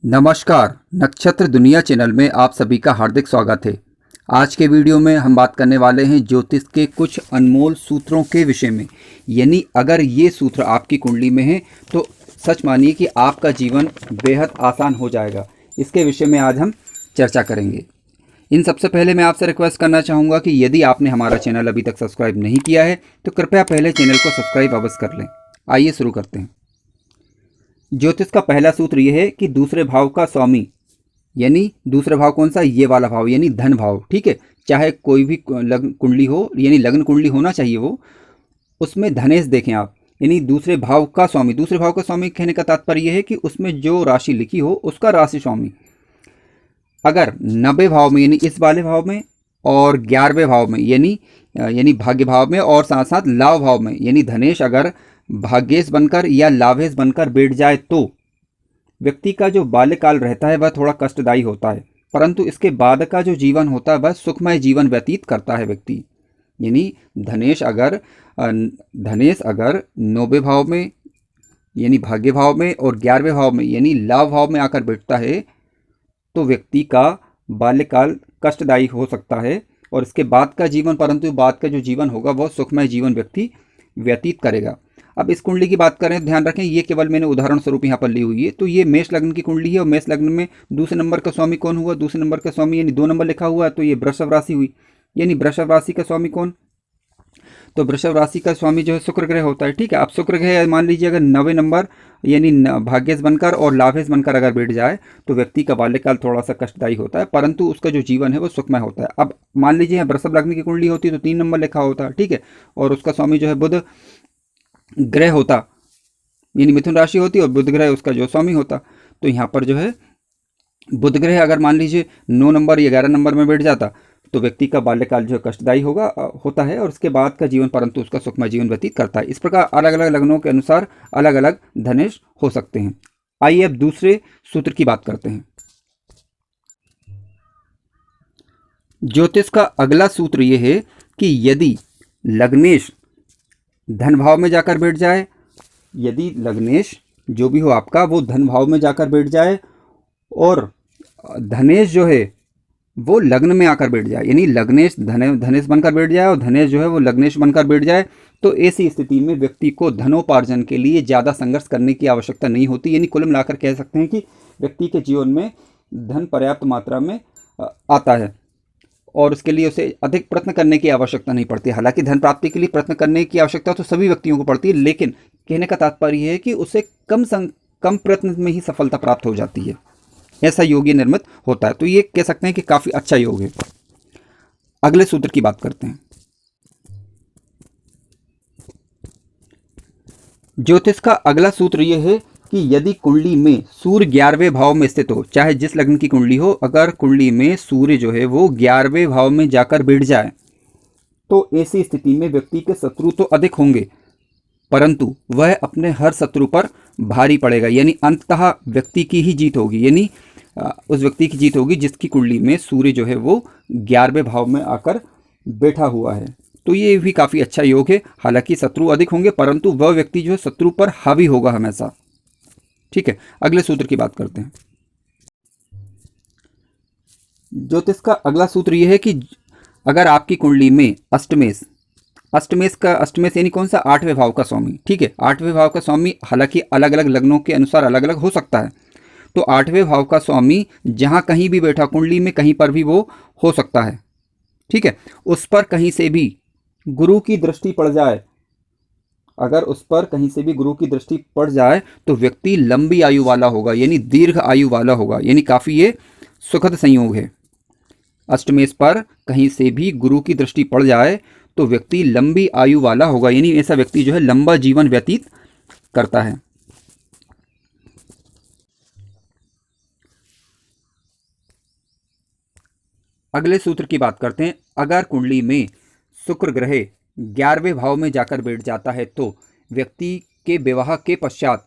नमस्कार, नक्षत्र दुनिया चैनल में आप सभी का हार्दिक स्वागत है। आज के वीडियो में हम बात करने वाले हैं ज्योतिष के कुछ अनमोल सूत्रों के विषय में। यानी अगर ये सूत्र आपकी कुंडली में है तो सच मानिए कि आपका जीवन बेहद आसान हो जाएगा। इसके विषय में आज हम चर्चा करेंगे। इन सबसे पहले मैं आपसे रिक्वेस्ट करना चाहूँगा कि यदि आपने हमारा चैनल अभी तक सब्सक्राइब नहीं किया है तो कृपया पहले चैनल को सब्सक्राइब अवश्य कर लें। आइए शुरू करते हैं। ज्योतिष का पहला सूत्र यह है कि दूसरे भाव का स्वामी, यानी दूसरा भाव कौन सा, ये वाला भाव यानी धन भाव। ठीक है, चाहे कोई भी लग्न कुंडली हो, यानी लग्न कुंडली होना चाहिए वो, उसमें धनेश देखें आप, यानी दूसरे भाव का स्वामी। दूसरे भाव का स्वामी कहने का तात्पर्य यह है कि उसमें जो राशि लिखी हो उसका राशि स्वामी अगर 90 भाव में यानी इस वाले भाव में और 11वें भाव में यानी भाग्य भाव में और साथ साथ लाभ भाव में यानी धनेश अगर भाग्येश बनकर या लाभेश बनकर बैठ जाए तो व्यक्ति का जो बाल्यकाल रहता है वह थोड़ा कष्टदायी होता है, परंतु इसके बाद का जो जीवन होता है वह सुखमय जीवन व्यतीत करता है व्यक्ति। यानी धनेश अगर 90वें भाव में यानी भाग्य भाव में और 11वें भाव में यानी लाभ भाव में आकर बैठता है तो व्यक्ति का बाल्यकाल कष्टदायी हो सकता है और इसके बाद का जीवन, परंतु बाद का जो जीवन होगा वह सुखमय जीवन व्यक्ति व्यतीत करेगा। अब इस कुंडली की बात करें, ध्यान रखें ये केवल मैंने उदाहरण स्वरूप यहाँ पर ली हुई है। तो ये मेष लग्न की कुंडली है और मेष लग्न में दूसरे नंबर का स्वामी कौन हुआ, दूसरे नंबर का स्वामी यानी 2 नंबर लिखा हुआ है तो ये वृषभ राशि हुई। यानी वृषभ राशि का स्वामी कौन, तो वृषभ राशि का स्वामी जो है शुक्र ग्रह होता है। ठीक है, आप शुक्र ग्रह मान लीजिए अगर 9वें नंबर यानी भाग्येश बनकर और लाभेश बनकर अगर बैठ जाए तो व्यक्ति का बाल्यकाल थोड़ा सा कष्टदायी होता है, परंतु उसका जो जीवन है वो सुखमय होता है। अब मान लीजिए वृषभ लग्न की कुंडली होती है तो 3 नंबर लिखा होता है। ठीक है, और उसका स्वामी जो है बुध ग्रह होता, यानी मिथुन राशि होती और बुध ग्रह उसका जो स्वामी होता। तो यहाँ पर जो है बुध ग्रह अगर मान लीजिए 9 नंबर या 11 नंबर में बैठ जाता तो व्यक्ति का बाल्यकाल जो है कष्टदायी होता है और उसके बाद का जीवन परंतु उसका सुखमय जीवन व्यतीत करता है। इस प्रकार अलग अलग लग्नों के अनुसार अलग अलग धनेश हो सकते हैं। आइए अब दूसरे सूत्र की बात करते हैं। ज्योतिष का अगला सूत्र यह है कि यदि लग्नेश धन भाव में जाकर बैठ जाए, यदि लग्नेश जो भी हो आपका वो धन भाव में जाकर बैठ जाए और धनेश जो है वो लग्न में आकर बैठ जाए, यानी लग्नेश धनेश बनकर बैठ जाए और धनेश जो है वो लग्नेश बनकर बैठ जाए, तो ऐसी स्थिति में व्यक्ति को धनोपार्जन के लिए ज़्यादा संघर्ष करने की आवश्यकता नहीं होती। यानी कुल मिलाकर कह सकते हैं कि व्यक्ति के जीवन में धन पर्याप्त मात्रा में आता है और उसके लिए उसे अधिक प्रयत्न करने की आवश्यकता नहीं पड़ती। हालांकि धन प्राप्ति के लिए प्रयत्न करने की आवश्यकता तो सभी व्यक्तियों को पड़ती है, लेकिन कहने का तात्पर्य है कि उसे कम प्रयत्न में ही सफलता प्राप्त हो जाती है, ऐसा योग निर्मित होता है। तो ये कह सकते हैं कि काफ़ी अच्छा योग है। अगले सूत्र की बात करते हैं। ज्योतिष का अगला सूत्र यह है कि यदि कुंडली में सूर्य 11वें भाव में स्थित हो, चाहे जिस लग्न की कुंडली हो, अगर कुंडली में सूर्य जो है वो 11वें भाव में जाकर बैठ जाए तो ऐसी स्थिति में व्यक्ति के शत्रु तो अधिक होंगे परंतु वह अपने हर शत्रु पर भारी पड़ेगा। यानी अंततः व्यक्ति की ही जीत होगी, यानी उस व्यक्ति की जीत होगी जिसकी कुंडली में सूर्य जो है वो 11वें भाव में आकर बैठा हुआ है। तो ये भी काफ़ी अच्छा योग है। हालांकि शत्रु अधिक होंगे परंतु वह व्यक्ति जो है शत्रु पर हावी होगा हमेशा। ठीक है, अगले सूत्र की बात करते हैं। ज्योतिष का अगला सूत्र यह है कि अगर आपकी कुंडली में अष्टमेश यानी कौन सा, 8वें भाव का स्वामी। ठीक है, 8वें भाव का स्वामी हालांकि अलग अलग लग्नों के अनुसार अलग अलग हो सकता है। तो 8वें भाव का स्वामी जहां कहीं भी बैठा कुंडली में कहीं पर भी वो हो सकता है। ठीक है, उस पर कहीं से भी गुरु की दृष्टि पड़ जाए, अगर उस पर कहीं से भी गुरु की दृष्टि पड़ जाए तो व्यक्ति लंबी आयु वाला होगा, यानी दीर्घ आयु वाला होगा। यानी काफ़ी ये सुखद संयोग है। अष्टमेश पर कहीं से भी गुरु की दृष्टि पड़ जाए तो व्यक्ति लंबी आयु वाला होगा, यानी ऐसा व्यक्ति जो है लंबा जीवन व्यतीत करता है। अगले सूत्र की बात करते हैं। अगर कुंडली में शुक्र ग्रह 11वें भाव में जाकर बैठ जाता है तो व्यक्ति के विवाह के पश्चात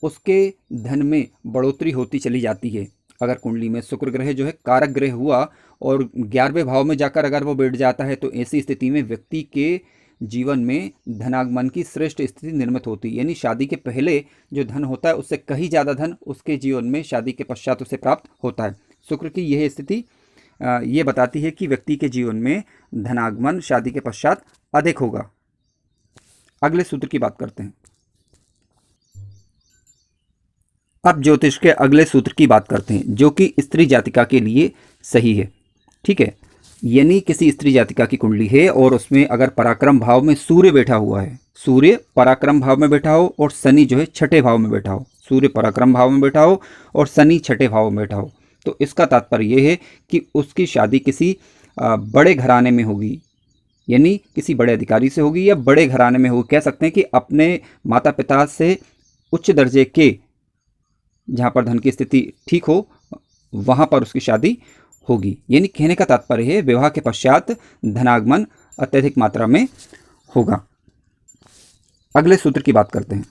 उसके धन में बढ़ोतरी होती चली जाती है। अगर कुंडली में शुक्र ग्रह जो है कारक ग्रह हुआ और 11वें भाव में जाकर अगर वो बैठ जाता है तो ऐसी स्थिति में व्यक्ति के जीवन में धनागमन की श्रेष्ठ स्थिति निर्मित होती है। यानी शादी के पहले जो धन होता है उससे कहीं ज़्यादा धन उसके जीवन में शादी के पश्चात उसे प्राप्त होता है। शुक्र की यह स्थिति ये बताती है कि व्यक्ति के जीवन में धनागमन शादी के पश्चात अधिक होगा। अगले सूत्र की बात करते हैं। अब ज्योतिष के अगले सूत्र की बात करते हैं जो कि स्त्री जातिका के लिए सही है। ठीक है, यानी किसी स्त्री जातिका की कुंडली है और उसमें अगर पराक्रम भाव में सूर्य बैठा हुआ है, सूर्य पराक्रम भाव में बैठा हो और शनि जो है छठे भाव में बैठा हो, सूर्य पराक्रम भाव में बैठा हो और शनि छठे भाव में बैठा हो, तो इसका तात्पर्य यह है कि उसकी शादी किसी बड़े घराने में होगी, यानी किसी बड़े अधिकारी से होगी या बड़े घराने में होगी। कह सकते हैं कि अपने माता पिता से उच्च दर्जे के, जहाँ पर धन की स्थिति ठीक हो, वहाँ पर उसकी शादी होगी। यानी कहने का तात्पर्य है विवाह के पश्चात धनागमन अत्यधिक मात्रा में होगा। अगले सूत्र की बात करते हैं।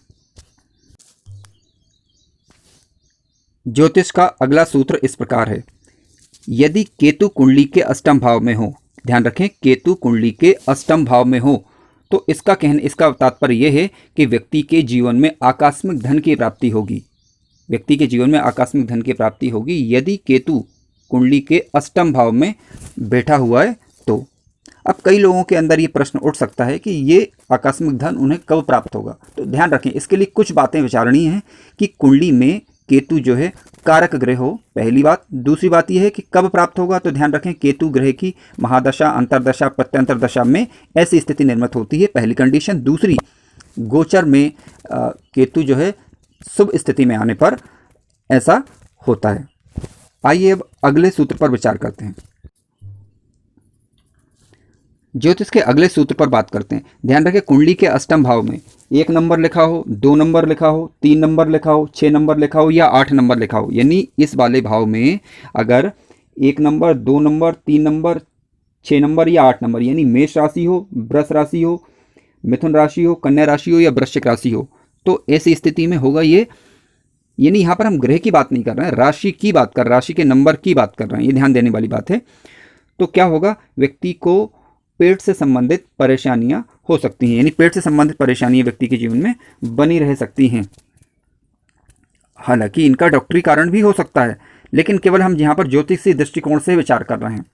ज्योतिष का अगला सूत्र इस प्रकार है। यदि केतु कुंडली के अष्टम भाव में हो, ध्यान रखें केतु कुंडली के अष्टम भाव में हो, तो इसका तात्पर्य यह है कि व्यक्ति के जीवन में आकस्मिक धन की प्राप्ति होगी। व्यक्ति के जीवन में आकस्मिक धन की प्राप्ति होगी यदि केतु कुंडली के अष्टम भाव में बैठा हुआ है तो। अब कई लोगों के अंदर ये प्रश्न उठ सकता है कि ये आकस्मिक धन उन्हें कब प्राप्त होगा। तो ध्यान रखें, इसके लिए कुछ बातें विचारणीय हैं कि कुंडली में केतु जो है कारक ग्रह हो, पहली बात। दूसरी बात यह है कि कब प्राप्त होगा, तो ध्यान रखें केतु ग्रह की महादशा, अंतरदशा, प्रत्यंतर दशा में ऐसी स्थिति निर्मित होती है, पहली कंडीशन। दूसरी, गोचर में केतु जो है शुभ स्थिति में आने पर ऐसा होता है। आइए अब अगले सूत्र पर विचार करते हैं। ज्योतिष के अगले सूत्र पर बात करते हैं। ध्यान रखें कुंडली के अष्टम भाव में 1 नंबर लिखा हो, 2 नंबर लिखा हो, 3 नंबर लिखा हो, 6 नंबर लिखा हो या 8 नंबर लिखा हो, यानी इस वाले भाव में अगर 1 नंबर, 2 नंबर, 3 नंबर, 6 नंबर या 8 नंबर, यानी मेष राशि हो, वृष राशि हो, मिथुन राशि हो, कन्या राशि हो या वृश्चिक राशि हो, तो ऐसी स्थिति में होगा ये। यानी यहाँ पर हम ग्रह की बात नहीं कर रहे हैं, राशि की बात कर, राशि के नंबर की बात कर रहे हैं, ये ध्यान देने वाली बात है। तो क्या होगा, व्यक्ति को पेट से संबंधित परेशानियां हो सकती हैं, यानी पेट से संबंधित परेशानियां व्यक्ति के जीवन में बनी रह सकती हैं। हालांकि इनका डॉक्टरी कारण भी हो सकता है, लेकिन केवल हम यहाँ पर ज्योतिषीय दृष्टिकोण से विचार कर रहे हैं।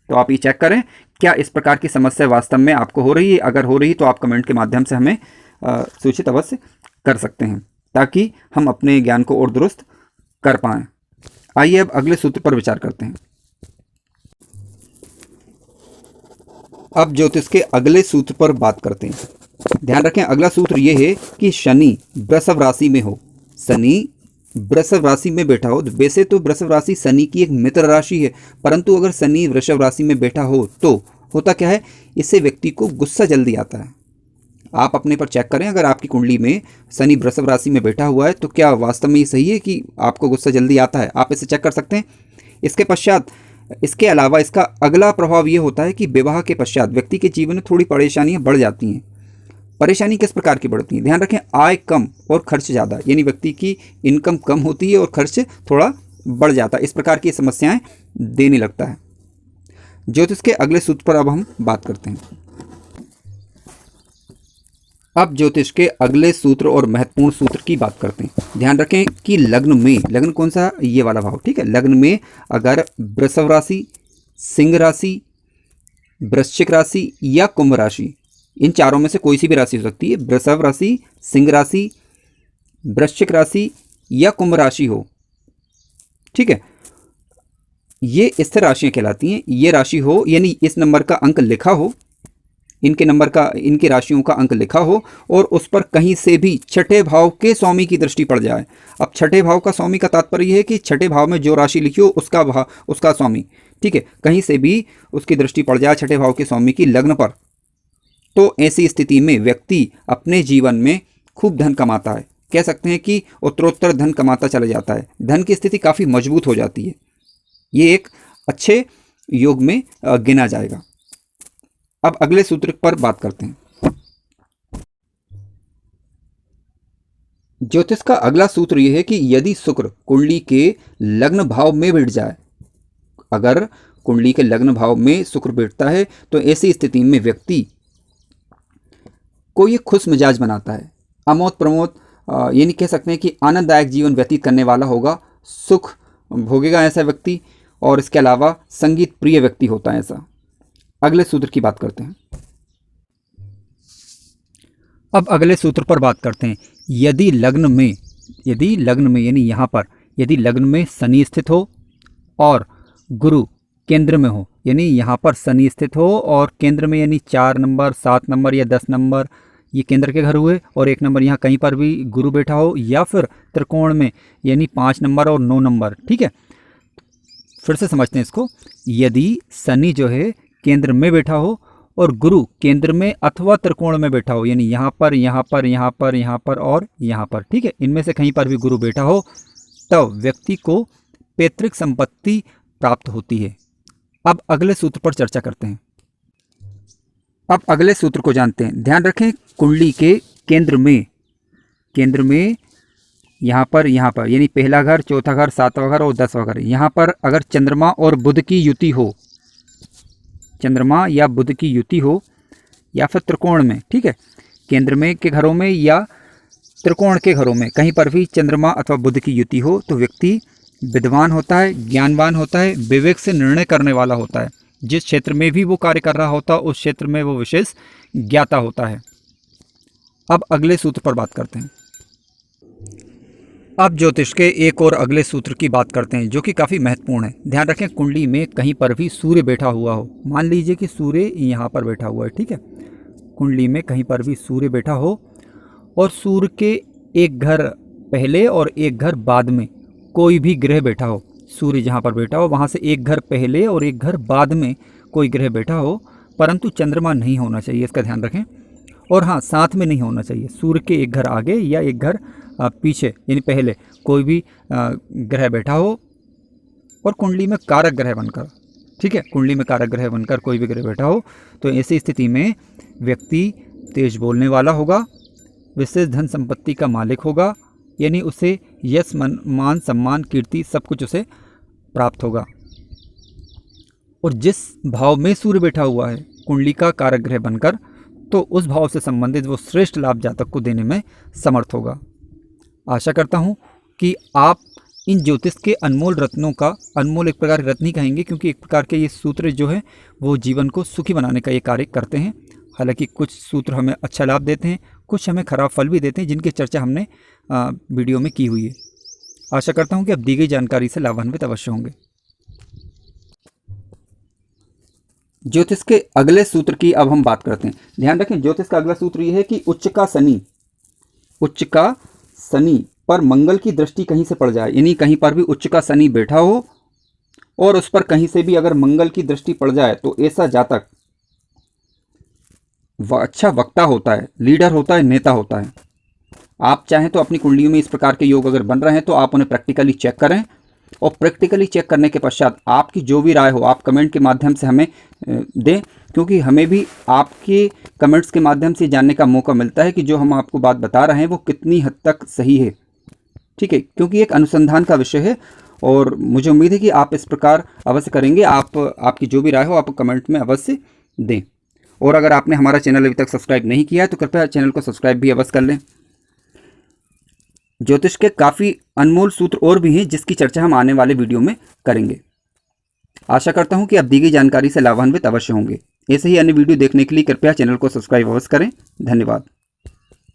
तो आप ये चेक करें क्या इस प्रकार की समस्या वास्तव में आपको हो रही है। अगर हो रही तो आप कमेंट के माध्यम से हमें सूचित अवश्य कर सकते हैं ताकि हम अपने ज्ञान को और दुरुस्त कर पाएं। आइए अब अगले सूत्र पर विचार करते हैं। अब ज्योतिष के अगले सूत्र पर बात करते हैं। ध्यान रखें अगला सूत्र यह है कि शनि वृषभ राशि में हो, शनि वृषभ राशि में बैठा हो। वैसे तो वृषभ राशि शनि की एक मित्र राशि है, परंतु अगर शनि वृषभ राशि में बैठा हो तो होता क्या है, इससे व्यक्ति को गुस्सा जल्दी आता है। आप अपने पर चेक करें, अगर आपकी कुंडली में शनि वृषभ राशि में बैठा हुआ है तो क्या वास्तव में ये सही है कि आपको गुस्सा जल्दी आता है। आप इसे चेक कर सकते हैं। इसके पश्चात, इसके अलावा इसका अगला प्रभाव ये होता है कि विवाह के पश्चात व्यक्ति के जीवन में थोड़ी परेशानियां बढ़ जाती हैं। परेशानी किस प्रकार की बढ़ती है, ध्यान रखें आय कम और खर्च ज़्यादा, यानी व्यक्ति की इनकम कम होती है और खर्च थोड़ा बढ़ जाता है। इस प्रकार की समस्याएं देने लगता है। ज्योतिष के अगले सूत्र पर अब हम बात करते हैं। अब ज्योतिष के अगले सूत्र और महत्वपूर्ण सूत्र की बात करते हैं। ध्यान रखें कि लग्न में, लग्न कौन सा, ये वाला भाव, ठीक है। लग्न में अगर वृषभ राशि, सिंह राशि, वृश्चिक राशि या कुंभ राशि, इन चारों में से कोई सी भी राशि हो सकती है, वृषभ राशि, सिंह राशि, वृश्चिक राशि या कुंभ राशि हो, ठीक है, ये स्थिर राशियां कहलाती हैं। ये राशि हो यानी इस नंबर का अंक लिखा हो, इनके नंबर का, इनकी राशियों का अंक लिखा हो और उस पर कहीं से भी छठे भाव के स्वामी की दृष्टि पड़ जाए। अब छठे भाव का स्वामी का तात्पर्य है कि छठे भाव में जो राशि लिखी हो उसका स्वामी, ठीक है, कहीं से भी उसकी दृष्टि पड़ जाए छठे भाव के स्वामी की लग्न पर, तो ऐसी स्थिति में व्यक्ति अपने जीवन में खूब धन कमाता है। कह सकते हैं कि उत्तरोत्तर धन कमाता चला जाता है, धन की स्थिति काफ़ी मजबूत हो जाती है। ये एक अच्छे योग में गिना जाएगा। अब अगले सूत्र पर बात करते हैं। ज्योतिष का अगला सूत्र यह है कि यदि शुक्र कुंडली के लग्न भाव में बैठ जाए, अगर कुंडली के लग्न भाव में शुक्र बैठता है तो ऐसी स्थिति में व्यक्ति को ये खुश मिजाज बनाता है। अमोद प्रमोद यानी कह सकते हैं कि आनंददायक जीवन व्यतीत करने वाला होगा, सुख भोगेगा ऐसा व्यक्ति, और इसके अलावा संगीत प्रिय व्यक्ति होता है ऐसा। अगले सूत्र की बात करते हैं। अब अगले सूत्र पर बात करते हैं। यदि लग्न में यानी यहाँ पर यदि लग्न में शनि स्थित हो और गुरु केंद्र में हो, यानी यहाँ पर शनि स्थित हो और केंद्र में यानी 4 नंबर 7 नंबर या 10 नंबर ये केंद्र के घर हुए, और 1 नंबर यहाँ कहीं पर भी गुरु बैठा हो, या फिर त्रिकोण में यानी 5 नंबर और 9 नंबर। ठीक है, फिर से समझते हैं इसको। यदि शनि जो है केंद्र में बैठा हो और गुरु केंद्र में अथवा त्रिकोण में बैठा हो, यानी यहाँ पर यहाँ पर यहाँ पर यहाँ पर और यहाँ पर, ठीक है, इनमें से कहीं पर भी गुरु बैठा हो, तब व्यक्ति को पैतृक संपत्ति प्राप्त होती है। अब अगले सूत्र पर चर्चा करते हैं। अब अगले सूत्र को जानते हैं। ध्यान रखें, कुंडली के केंद्र में यहाँ पर यानी पहला घर, चौथा घर, 7वां घर और 10वां घर, यहाँ पर अगर चंद्रमा और बुध की युति हो, चंद्रमा या बुध की युति हो, या फिर त्रिकोण में, ठीक है, केंद्र में के घरों में या त्रिकोण के घरों में कहीं पर भी चंद्रमा अथवा बुध की युति हो, तो व्यक्ति विद्वान होता है, ज्ञानवान होता है, विवेक से निर्णय करने वाला होता है। जिस क्षेत्र में भी वो कार्य कर रहा होता है उस क्षेत्र में वो विशेष ज्ञाता होता है। अब अगले सूत्र पर बात करते हैं। अब ज्योतिष के एक और अगले सूत्र की बात करते हैं जो कि काफ़ी महत्वपूर्ण है। ध्यान रखें, कुंडली में कहीं पर भी सूर्य बैठा हुआ हो, मान लीजिए कि सूर्य यहाँ पर बैठा हुआ है, ठीक है, कुंडली में कहीं पर भी सूर्य बैठा हो और सूर्य के एक घर पहले और एक घर बाद में कोई भी ग्रह बैठा हो, सूर्य जहाँ पर बैठा हो वहाँ से एक घर पहले और एक घर बाद में कोई ग्रह बैठा हो, परंतु चंद्रमा नहीं होना चाहिए, इसका ध्यान रखें। और हाँ, साथ में नहीं होना चाहिए, सूर्य के एक घर आगे या एक घर पीछे यानी पहले कोई भी ग्रह बैठा हो और कुंडली में कारक ग्रह बनकर, ठीक है, कुंडली में कारक ग्रह बनकर कोई भी ग्रह बैठा हो, तो ऐसी स्थिति में व्यक्ति तेज बोलने वाला होगा, विशेष धन संपत्ति का मालिक होगा, यानी उसे यश मान सम्मान कीर्ति सब कुछ उसे प्राप्त होगा। और जिस भाव में सूर्य बैठा हुआ है कुंडली का कारक ग्रह बनकर, तो उस भाव से संबंधित वो श्रेष्ठ लाभ जातक को देने में समर्थ होगा। आशा करता हूँ कि आप इन ज्योतिष के अनमोल रत्नों का, अनमोल एक प्रकार रत्न ही कहेंगे क्योंकि एक प्रकार के ये सूत्र जो है वो जीवन को सुखी बनाने का ये कार्य करते हैं। हालांकि कुछ सूत्र हमें अच्छा लाभ देते हैं, कुछ हमें खराब फल भी देते हैं, जिनकी चर्चा हमने वीडियो में की हुई है। आशा करता हूँ कि आप दी गई जानकारी से लाभान्वित अवश्य होंगे। ज्योतिष के अगले सूत्र की अब हम बात करते हैं। ध्यान रखें, ज्योतिष का अगला सूत्र ये है कि उच्च का शनि पर मंगल की दृष्टि कहीं से पड़ जाए, यानी कहीं पर भी उच्च का शनि बैठा हो और उस पर कहीं से भी अगर मंगल की दृष्टि पड़ जाए, तो ऐसा जातक अच्छा वक्ता होता है, लीडर होता है, नेता होता है। आप चाहें तो अपनी कुंडलियों में इस प्रकार के योग अगर बन रहे हैं तो आप उन्हें प्रैक्टिकली चेक करें, और प्रैक्टिकली चेक करने के पश्चात आपकी जो भी राय हो आप कमेंट के माध्यम से हमें दें, क्योंकि हमें भी आपके कमेंट्स के माध्यम से जानने का मौका मिलता है कि जो हम आपको बात बता रहे हैं वो कितनी हद तक सही है, ठीक है, क्योंकि एक अनुसंधान का विषय है। और मुझे उम्मीद है कि आप इस प्रकार अवश्य करेंगे। आपकी जो भी राय हो आप कमेंट में अवश्य दें। और अगर आपने हमारा चैनल अभी तक सब्सक्राइब नहीं किया है तो कृपया चैनल को सब्सक्राइब भी अवश्य कर लें। ज्योतिष के काफ़ी अनमोल सूत्र और भी हैं जिसकी चर्चा हम आने वाले वीडियो में करेंगे। आशा करता हूं कि आप दी गई जानकारी से लाभान्वित अवश्य होंगे। ऐसे ही अन्य वीडियो देखने के लिए कृपया चैनल को सब्सक्राइब अवश्य करें। धन्यवाद।